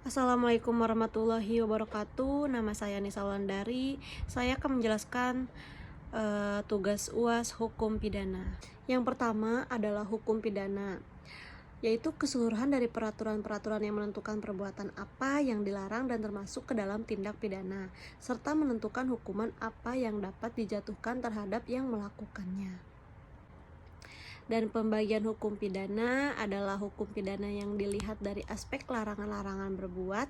Assalamualaikum warahmatullahi wabarakatuh. Nama saya Nisa Wulandari. Saya akan menjelaskan tugas UAS hukum pidana. Yang pertama adalah hukum pidana, yaitu keseluruhan dari peraturan-peraturan yang menentukan perbuatan apa yang dilarang dan termasuk ke dalam tindak pidana, serta menentukan hukuman apa yang dapat dijatuhkan terhadap yang melakukannya. Dan pembagian hukum pidana adalah hukum pidana yang dilihat dari aspek larangan-larangan berbuat,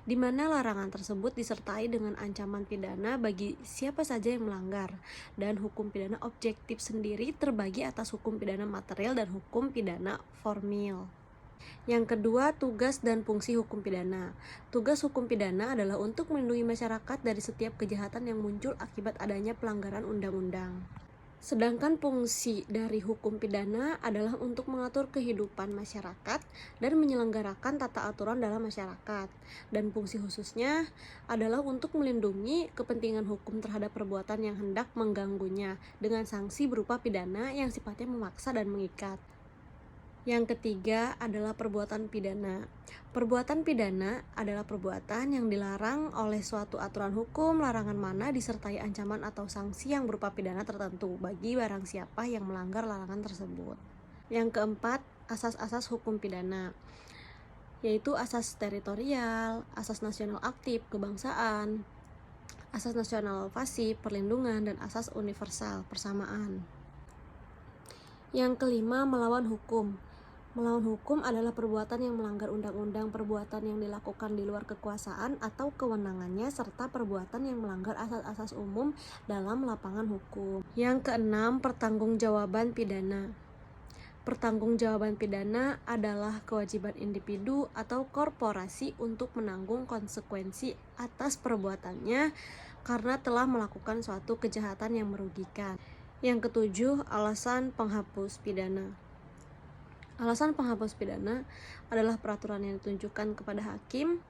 di mana larangan tersebut disertai dengan ancaman pidana bagi siapa saja yang melanggar. Dan hukum pidana objektif sendiri terbagi atas hukum pidana material dan hukum pidana formil. Yang kedua, tugas dan fungsi hukum pidana. Tugas hukum pidana adalah untuk melindungi masyarakat dari setiap kejahatan yang muncul akibat adanya pelanggaran undang-undang. Sedangkan fungsi dari hukum pidana adalah untuk mengatur kehidupan masyarakat dan menyelenggarakan tata aturan dalam masyarakat. Dan fungsi khususnya adalah untuk melindungi kepentingan hukum terhadap perbuatan yang hendak mengganggunya dengan sanksi berupa pidana yang sifatnya memaksa dan mengikat. Yang ketiga adalah perbuatan pidana. Perbuatan pidana adalah perbuatan yang dilarang oleh suatu aturan hukum, larangan mana disertai ancaman atau sanksi yang berupa pidana tertentu bagi barang siapa yang melanggar larangan tersebut. Yang keempat, asas-asas hukum pidana, yaitu asas teritorial, asas nasional aktif, kebangsaan, asas nasional pasif, perlindungan, dan asas universal, persamaan. Yang kelima, melawan hukum. Melawan hukum adalah perbuatan yang melanggar undang-undang, perbuatan yang dilakukan di luar kekuasaan atau kewenangannya, serta perbuatan yang melanggar asas-asas umum dalam lapangan hukum. Yang keenam, pertanggungjawaban pidana. Pertanggungjawaban pidana adalah kewajiban individu atau korporasi untuk menanggung konsekuensi atas perbuatannya karena telah melakukan suatu kejahatan yang merugikan. Yang ketujuh, alasan penghapus pidana. Alasan penghapus pidana adalah peraturan yang ditunjukkan kepada hakim.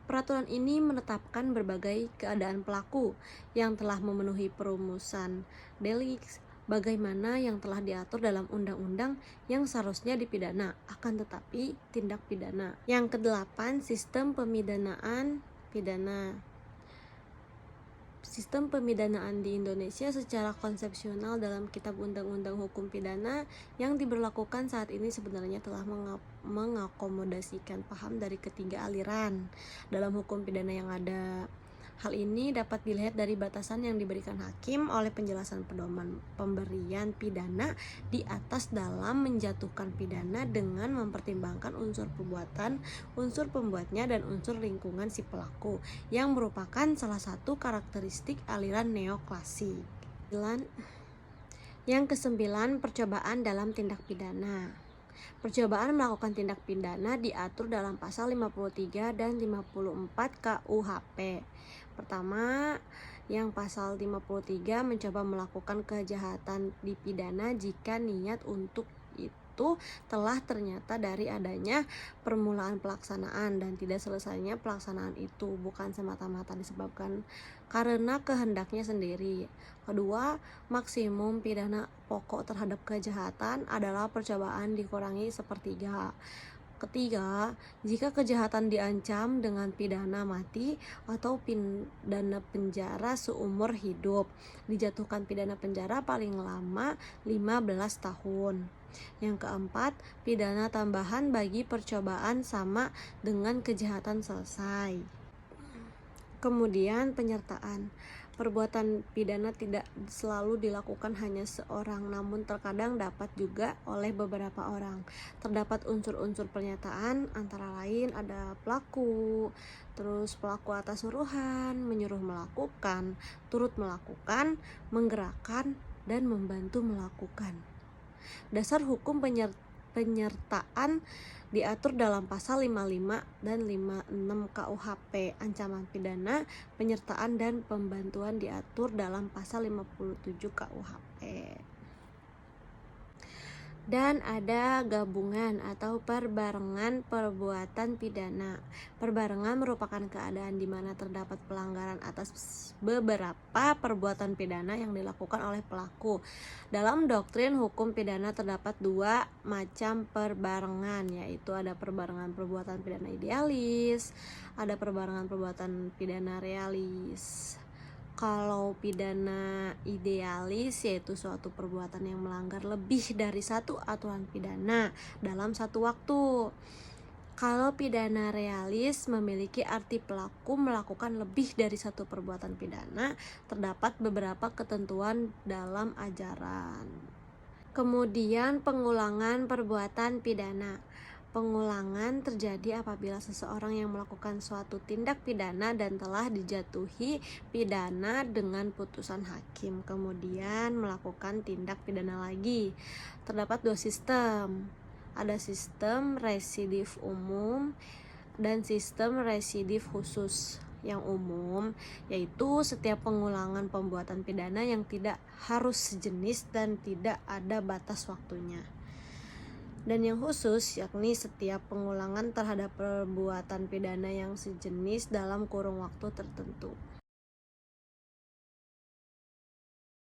Peraturan ini menetapkan berbagai keadaan pelaku yang telah memenuhi perumusan delik bagaimana yang telah diatur dalam undang-undang yang seharusnya dipidana, akan tetapi tindak pidana. Yang kedelapan, sistem pemidanaan pidana. Sistem pemidanaan di Indonesia secara konsepsional dalam Kitab Undang-Undang Hukum Pidana yang diberlakukan saat ini sebenarnya telah mengakomodasikan paham dari ketiga aliran dalam hukum pidana yang ada. Hal ini dapat dilihat dari batasan yang diberikan hakim oleh penjelasan pedoman pemberian pidana di atas dalam menjatuhkan pidana dengan mempertimbangkan unsur perbuatan, unsur pembuatnya, dan unsur lingkungan si pelaku yang merupakan salah satu karakteristik aliran neoklasik. Yang kesembilan, percobaan dalam tindak pidana. Percobaan melakukan tindak pidana diatur dalam pasal 53 dan 54 KUHP. Pertama, yang pasal 53 mencoba melakukan kejahatan dipidana jika niat untuk itu telah ternyata dari adanya permulaan pelaksanaan dan tidak selesainya pelaksanaan itu bukan semata-mata disebabkan karena kehendaknya sendiri. Kedua, maksimum pidana pokok terhadap kejahatan adalah percobaan dikurangi sepertiga. Ketiga, jika kejahatan diancam dengan pidana mati atau pidana penjara seumur hidup, dijatuhkan pidana penjara paling lama 15 tahun. Yang keempat, pidana tambahan bagi percobaan sama dengan kejahatan selesai. Kemudian penyertaan. Perbuatan pidana tidak selalu dilakukan hanya seorang, namun terkadang dapat juga oleh beberapa orang. Terdapat unsur-unsur pernyataan, antara lain ada pelaku, terus pelaku atas suruhan, menyuruh melakukan, turut melakukan, menggerakkan, dan membantu melakukan. Dasar hukum penyertaan diatur dalam pasal 55 dan 56 KUHP. Ancaman pidana penyertaan dan pembantuan diatur dalam pasal 57 KUHP. Dan ada gabungan atau perbarengan perbuatan pidana. Perbarengan merupakan keadaan di mana terdapat pelanggaran atas beberapa perbuatan pidana yang dilakukan oleh pelaku. Dalam doktrin hukum pidana terdapat dua macam perbarengan, yaitu ada perbarengan perbuatan pidana idealis, ada perbarengan perbuatan pidana realis. Kalau pidana idealis yaitu suatu perbuatan yang melanggar lebih dari satu aturan pidana dalam satu waktu. Kalau pidana realis memiliki arti pelaku melakukan lebih dari satu perbuatan pidana, terdapat beberapa ketentuan dalam ajaran. Kemudian pengulangan perbuatan pidana. Pengulangan terjadi apabila seseorang yang melakukan suatu tindak pidana dan telah dijatuhi pidana dengan putusan hakim kemudian melakukan tindak pidana lagi. Terdapat dua sistem. Ada sistem residif umum dan sistem residif khusus. Yang umum yaitu setiap pengulangan pembuatan pidana yang tidak harus sejenis dan tidak ada batas waktunya. Dan yang khusus yakni setiap pengulangan terhadap perbuatan pidana yang sejenis dalam kurun waktu tertentu.